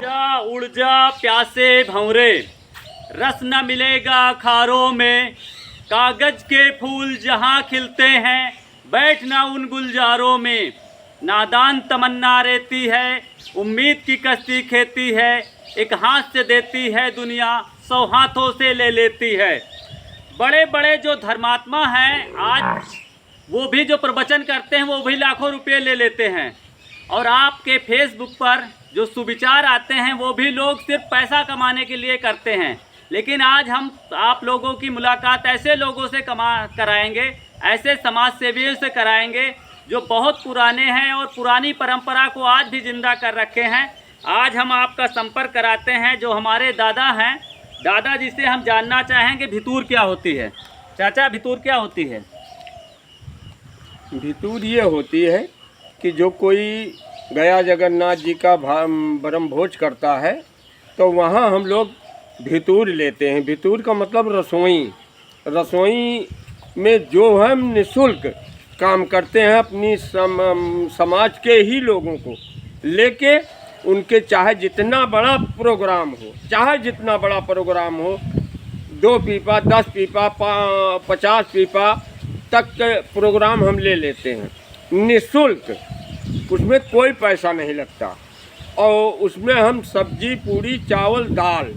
जा उड़ जा प्यासे भंवरे, रस न मिलेगा खारों में। कागज के फूल जहाँ खिलते हैं, बैठना उन गुलजारों में। नादान तमन्ना रहती है, उम्मीद की कश्ती खेती है। एक हाथ से देती है दुनिया, 100 हाथों से ले लेती है। बड़े बड़े जो धर्मात्मा हैं आज, वो भी जो प्रवचन करते हैं वो भी लाखों रुपये ले लेते हैं। और आपके फेसबुक पर जो सुविचार आते हैं वो भी लोग सिर्फ पैसा कमाने के लिए करते हैं। लेकिन आज हम आप लोगों की मुलाकात ऐसे लोगों से कराएंगे, ऐसे समाज सेवियों से कराएंगे जो बहुत पुराने हैं और पुरानी परंपरा को आज भी जिंदा कर रखे हैं। आज हम आपका संपर्क कराते हैं जो हमारे दादा हैं। दादा जी से हम जानना चाहेंगे भितूर क्या होती है। चाचा, भितूर क्या होती है? भितूर ये होती है कि जो कोई गया जगन्नाथ जी का ब्रह्म भोज करता है तो वहाँ हम लोग भितूर लेते हैं। भितूर का मतलब रसोई। रसोई में जो हम निःशुल्क काम करते हैं अपनी समाज के ही लोगों को लेके, उनके चाहे जितना बड़ा प्रोग्राम हो, चाहे जितना बड़ा प्रोग्राम हो, 2 पीपा 10 पीपा 50 पीपा तक के प्रोग्राम हम ले लेते हैं निःशुल्क। उसमें कोई पैसा नहीं लगता और उसमें हम सब्जी पूड़ी चावल दाल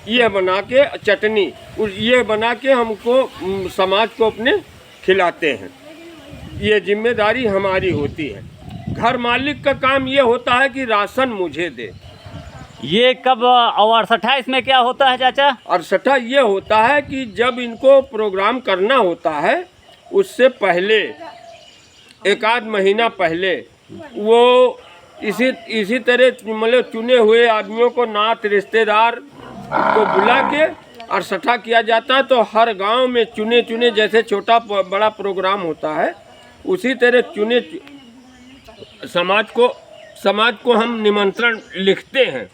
ये बना के, चटनी ये बना के हमको समाज को अपने खिलाते हैं। ये जिम्मेदारी हमारी होती है। घर मालिक का काम ये होता है कि राशन मुझे दे। ये कब और 28 में क्या होता है चाचा? 68 ये होता है कि जब इनको प्रोग्राम करना होता है उससे पहले, 1 आध महीना पहले, वो इसी तरह मतलब चुने हुए आदमियों को, नात रिश्तेदार को बुला के और सठा किया जाता है। तो हर गांव में चुने चुने, जैसे छोटा बड़ा प्रोग्राम होता है उसी तरह चुने समाज को हम निमंत्रण लिखते हैं,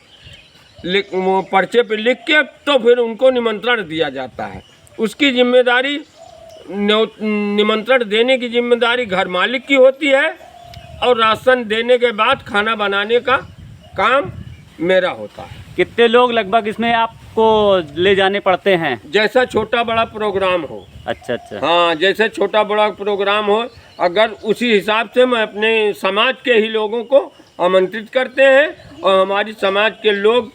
वो पर्चे पे लिख के तो फिर उनको निमंत्रण दिया जाता है। उसकी जिम्मेदारी, निमंत्रण देने की जिम्मेदारी घर मालिक की होती है और राशन देने के बाद खाना बनाने का काम मेरा होता है। कितने लोग लगभग इसमें आपको ले जाने पड़ते हैं? जैसा छोटा बड़ा प्रोग्राम हो। अच्छा अच्छा। हाँ, जैसे छोटा बड़ा प्रोग्राम हो, अगर उसी हिसाब से मैं अपने समाज के ही लोगों को आमंत्रित करते हैं। और हमारी समाज के लोग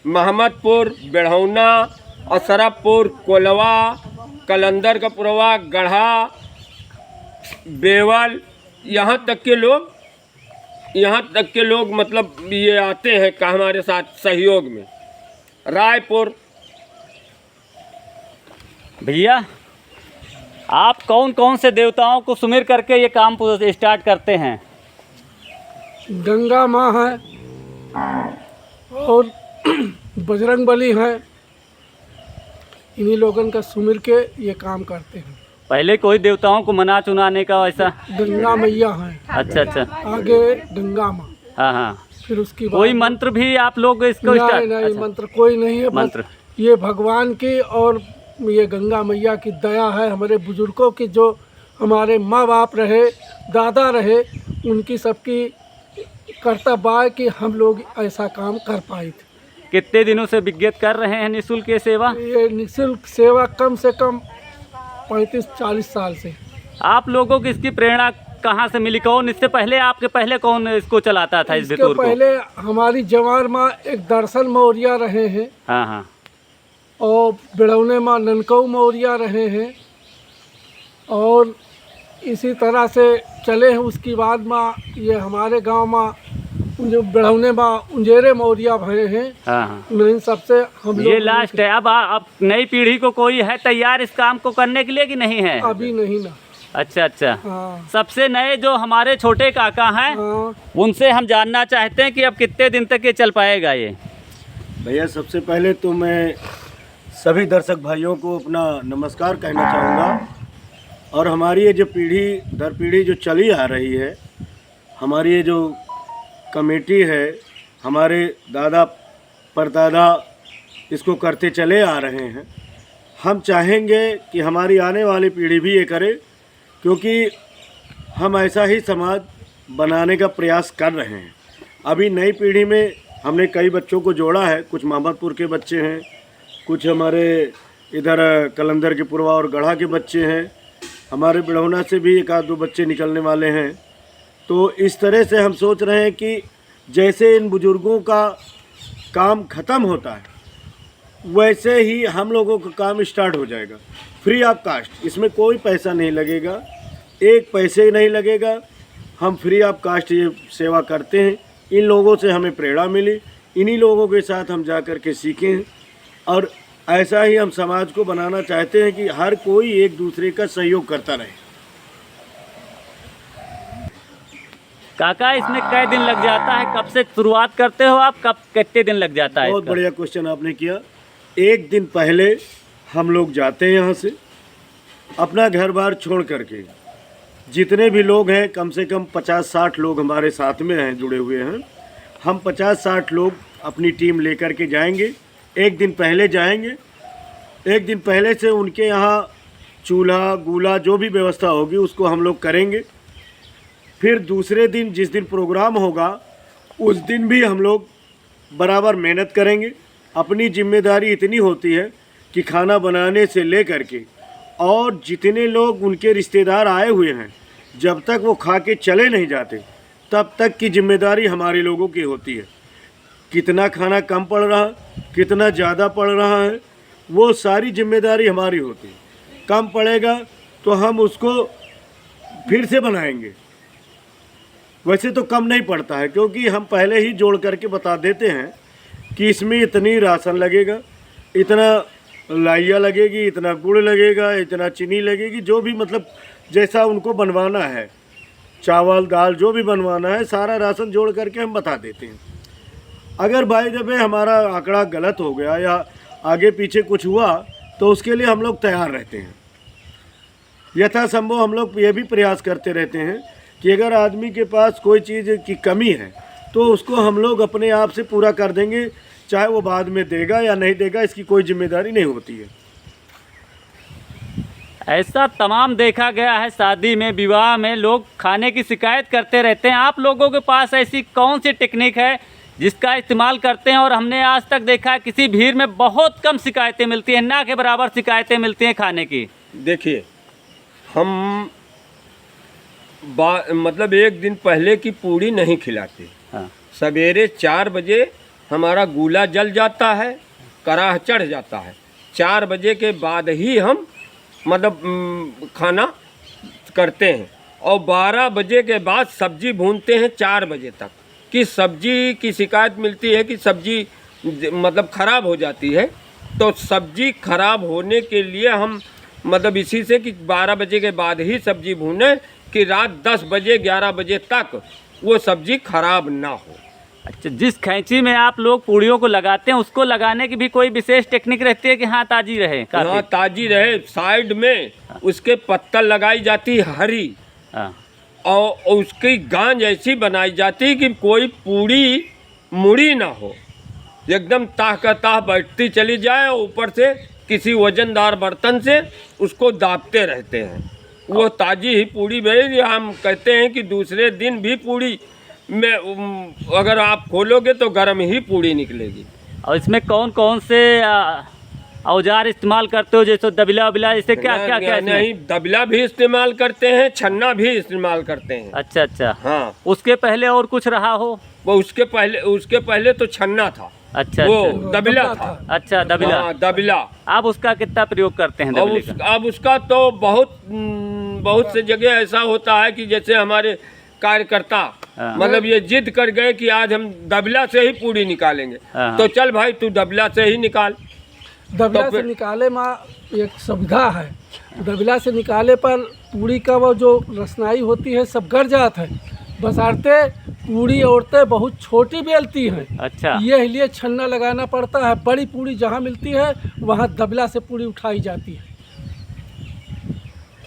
महमदपुर, बेढ़ौना, असरफपुर, कोलवा, कलंदर का पुरवा, गढ़ा, बेवल, यहाँ तक के लोग मतलब ये आते हैं का हमारे साथ सहयोग में। रायपुर। भैया, आप कौन कौन से देवताओं को सुमिर करके ये काम स्टार्ट करते हैं? गंगा माँ है और बजरंगबली है। इन्हीं लोगों का सुमिर के ये काम करते हैं। पहले कोई देवताओं को मना चुनाने का ऐसा? गंगा मैया है। अच्छा अच्छा। आगे गंगा माँ। हाँ हाँ। फिर उसकी बाद कोई मंत्र भी आप लोग इसको नहीं, अच्छा। मंत्र कोई नहीं है। मंत्र ये भगवान की और ये गंगा मैया की दया है। हमारे बुजुर्गों की, जो हमारे माँ बाप रहे, दादा रहे, उनकी सबकी कर्तव्य है कि हम लोग ऐसा काम कर पाए थे। कितने दिनों से विज्ञत कर रहे हैं निःशुल्क ये सेवा? ये निःशुल्क सेवा कम से कम 35-40 साल से। आप लोगों की इसकी प्रेरणा कहाँ से मिली? कौन इससे पहले, आपके पहले कौन इसको चलाता था इस भितूर को? पहले हमारी जवार माँ एक दर्शन मौर्य रहे हैं। हाँ हाँ। और बेढ़ौने माँ ननकऊ मौर्य रहे हैं और इसी तरह से चले हैं। उसके बाद माँ ये हमारे गांव माँ जो बेढ़ौने माँ उंजेरे मौर्य भरे हैं। हाँ हाँ। इन सबसे हम लोग ये लास्ट है। अब नई पीढ़ी को कोई है तैयार इस काम को करने के लिए कि नहीं है? अभी नहीं ना। अच्छा अच्छा। हाँ। सबसे नए जो हमारे छोटे काका हैं, हाँ। उनसे हम जानना चाहते हैं कि अब कितने दिन तक ये चल पाएगा ये? भैया, सबसे पहले तो मैं सभी दर्शक भाइयों को अपना नमस्कार कहना चाहूँगा। और हमारी ये जो पीढ़ी दर पीढ़ी जो चली आ रही है, हमारी ये जो कमेटी है, हमारे दादा परदादा इसको करते चले आ रहे हैं। हम चाहेंगे कि हमारी आने वाली पीढ़ी भी ये करे, क्योंकि हम ऐसा ही समाज बनाने का प्रयास कर रहे हैं। अभी नई पीढ़ी में हमने कई बच्चों को जोड़ा है, कुछ मोहम्मदपुर के बच्चे हैं, कुछ हमारे इधर कलंदर के पुरवा और गढ़ा के बच्चे हैं, हमारे बिड़ौना से भी एक आध दो बच्चे निकलने वाले हैं। तो इस तरह से हम सोच रहे हैं कि जैसे इन बुज़ुर्गों का काम ख़त्म होता है वैसे ही हम लोगों का काम स्टार्ट हो जाएगा, फ्री ऑफ कास्ट। इसमें कोई पैसा नहीं लगेगा, एक पैसे नहीं लगेगा। हम फ्री ऑफ कास्ट ये सेवा करते हैं। इन लोगों से हमें प्रेरणा मिली, इन्हीं लोगों के साथ हम जा कर के सीखें और ऐसा ही हम समाज को बनाना चाहते हैं कि हर कोई एक दूसरे का सहयोग करता रहे। काका, इसमें कई दिन लग जाता है? कब से शुरुआत करते हो आप, कब कितने दिन लग जाता है? बहुत बढ़िया क्वेश्चन आपने किया। एक दिन पहले हम लोग जाते हैं यहाँ से, अपना घर बार छोड़ करके। जितने भी लोग हैं, कम से कम 50-60 लोग हमारे साथ में हैं, जुड़े हुए हैं। हम 50-60 लोग अपनी टीम लेकर के जाएंगे। एक दिन पहले जाएंगे, एक दिन पहले से उनके यहाँ चूल्हा गूला जो भी व्यवस्था होगी उसको हम लोग करेंगे। फिर दूसरे दिन जिस दिन प्रोग्राम होगा उस दिन भी हम लोग बराबर मेहनत करेंगे। अपनी जिम्मेदारी इतनी होती है कि खाना बनाने से ले करके और जितने लोग उनके रिश्तेदार आए हुए हैं, जब तक वो खा के चले नहीं जाते तब तक की जिम्मेदारी हमारे लोगों की होती है। कितना खाना कम पड़ रहा, कितना ज़्यादा पड़ रहा है, वो सारी जिम्मेदारी हमारी होती है। कम पड़ेगा तो हम उसको फिर से बनाएंगे। वैसे तो कम नहीं पड़ता है, क्योंकि हम पहले ही जोड़ करके बता देते हैं कि इसमें इतनी राशन लगेगा, इतना लाइया लगेगी, इतना गुड़ लगेगा, इतना चीनी लगेगी, जो भी मतलब जैसा उनको बनवाना है, चावल दाल जो भी बनवाना है, सारा राशन जोड़ करके हम बता देते हैं। अगर भाई जब हमारा आंकड़ा गलत हो गया या आगे पीछे कुछ हुआ तो उसके लिए हम लोग तैयार रहते हैं। यथासंभव हम लोग ये भी प्रयास करते रहते हैं कि अगर आदमी के पास कोई चीज़ की कमी है तो उसको हम लोग अपने आप से पूरा कर देंगे, चाहे वो बाद में देगा या नहीं देगा, इसकी कोई जिम्मेदारी नहीं होती है। ऐसा तमाम देखा गया है, शादी में विवाह में लोग खाने की शिकायत करते रहते हैं। आप लोगों के पास ऐसी कौन सी टेक्निक है जिसका इस्तेमाल करते हैं? और हमने आज तक देखा है किसी भीड़ में बहुत कम शिकायतें मिलती हैं, ना के बराबर शिकायतें मिलती हैं खाने की। देखिए, हम मतलब एक दिन पहले की पूड़ी नहीं खिलाते। हाँ। सवेरे 4 बजे हमारा गूला जल जाता है, कराह चढ़ जाता है। 4 बजे के बाद ही हम मतलब खाना करते हैं और 12 बजे के बाद सब्जी भूनते हैं 4 बजे तक। कि सब्जी की शिकायत मिलती है कि सब्जी मतलब ख़राब हो जाती है, तो सब्जी ख़राब होने के लिए हम मतलब इसी से कि 12 बजे के बाद ही सब्जी भूनें कि रात 10 बजे 11 बजे तक वो सब्जी ख़राब ना हो। अच्छा, जिस खैंची में आप लोग पूड़ियों को लगाते हैं उसको लगाने की भी कोई विशेष टेक्निक रहती है कि हाँ ताज़ी रहे? हाँ, ताज़ी रहे। साइड में उसके पत्तल लगाई जाती है हरी, और उसकी गांज ऐसी बनाई जाती है कि कोई पूड़ी मुड़ी ना हो, एकदम ताह का ताह बैठती चली जाए। ऊपर से किसी वजनदार बर्तन से उसको दाबते रहते हैं। वो ताज़ी ही पूड़ी बनेगी। हम कहते हैं कि दूसरे दिन भी पूड़ी में अगर आप खोलोगे तो गर्म ही पूड़ी निकलेगी। और इसमें कौन कौन से औजार इस्तेमाल करते हो, जैसे दबिला वबिला, जैसे क्या क्या क्या? नहीं, दबिला भी इस्तेमाल करते हैं, छन्ना भी इस्तेमाल करते हैं। अच्छा अच्छा। हाँ, उसके पहले और कुछ रहा हो? वो उसके पहले तो छन्ना था। अच्छा, वो अच्छा। दबिला था। अच्छा, दबिला। हाँ, दबिला। आप उसका कितना प्रयोग करते हैं दबिले का? अब उसका तो बहुत से जगह ऐसा होता है कि जैसे हमारे कार्यकर्ता मतलब ये जिद कर गए कि आज हम दबिला से ही पूड़ी निकालेंगे, तो चल भाई तू दबिला से ही निकाल। दबिला से निकाले में एक सुविधा है। दबिला से निकाले पर पूड़ी का वो जो रसनाई होती है सब गड़ जाता है, बशर्ते पूड़ी औरतें बहुत छोटी बेलती हैं। अच्छा, ये लिए छन्ना लगाना पड़ता है। बड़ी पूड़ी जहाँ मिलती है वहाँ दबिला से पूड़ी उठाई जाती है।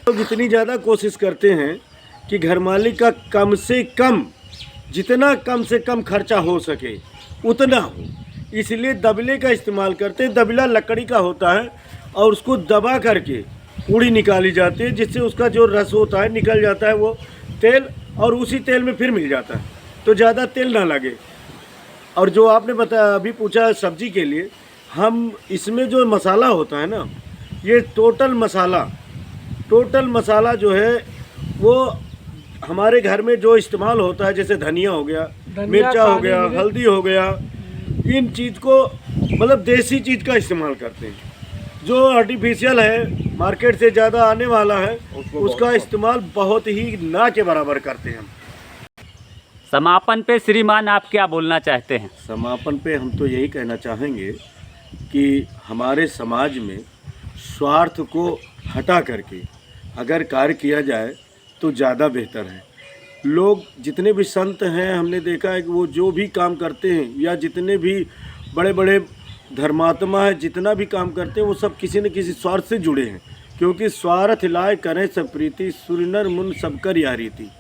लोग इतनी ज़्यादा कोशिश करते हैं कि घर मालिक का कम से कम, जितना कम से कम खर्चा हो सके उतना हो, इसलिए दबले का इस्तेमाल करते हैं। दबला लकड़ी का होता है और उसको दबा करके पूड़ी निकाली जाती है, जिससे उसका जो रस होता है निकल जाता है वो तेल, और उसी तेल में फिर मिल जाता है, तो ज़्यादा तेल ना लगे। और जो आपने बताया अभी पूछा सब्जी के लिए, हम इसमें जो मसाला होता है ना, ये टोटल मसाला जो है वो हमारे घर में जो इस्तेमाल होता है, जैसे धनिया हो गया, मिर्चा हो गया, हल्दी हो गया, इन चीज़ को मतलब देसी चीज़ का इस्तेमाल करते हैं। जो आर्टिफिशियल है, मार्केट से ज़्यादा आने वाला है, उसका इस्तेमाल बहुत ही ना के बराबर करते हैं हम। समापन पे श्रीमान आप क्या बोलना चाहते हैं? समापन पे हम तो यही कहना चाहेंगे कि हमारे समाज में स्वार्थ को हटा करके अगर कार्य किया जाए तो ज़्यादा बेहतर है। लोग जितने भी संत हैं, हमने देखा है कि वो जो भी काम करते हैं या जितने भी बड़े बड़े धर्मात्मा है, जितना भी काम करते हैं, वो सब किसी न किसी स्वार्थ से जुड़े हैं। क्योंकि स्वार्थ लाए करें सब प्रीति, सुर नर मुन सब कर यारी थी।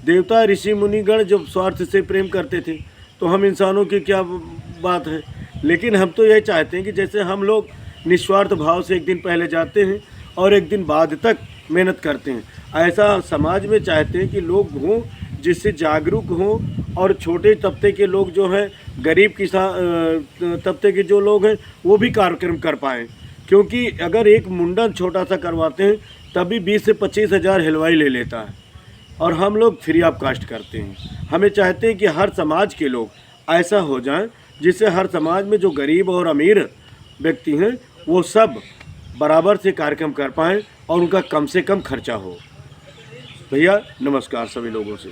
देवता ऋषि मुनिगण जब स्वार्थ से प्रेम करते थे तो हम इंसानों की क्या बात है। लेकिन हम तो यही चाहते हैं कि जैसे हम लोग निस्वार्थ भाव से एक दिन पहले जाते हैं और एक दिन बाद तक मेहनत करते हैं, ऐसा समाज में चाहते हैं कि लोग हों जिससे जागरूक हों, और छोटे तबके के लोग जो हैं, गरीब किसान तबके के जो लोग हैं, वो भी कार्यक्रम कर पाएँ। क्योंकि अगर एक मुंडन छोटा सा करवाते हैं तभी 20 से 25 हज़ार हलवाई ले लेता है, और हम लोग फ्री ऑफ कास्ट करते हैं। हमें चाहते हैं कि हर समाज के लोग ऐसा हो जाएं जिससे हर समाज में जो गरीब और अमीर व्यक्ति हैं वो सब बराबर से कार्यक्रम कर पाएँ और उनका कम से कम खर्चा हो। भैया नमस्कार सभी लोगों से।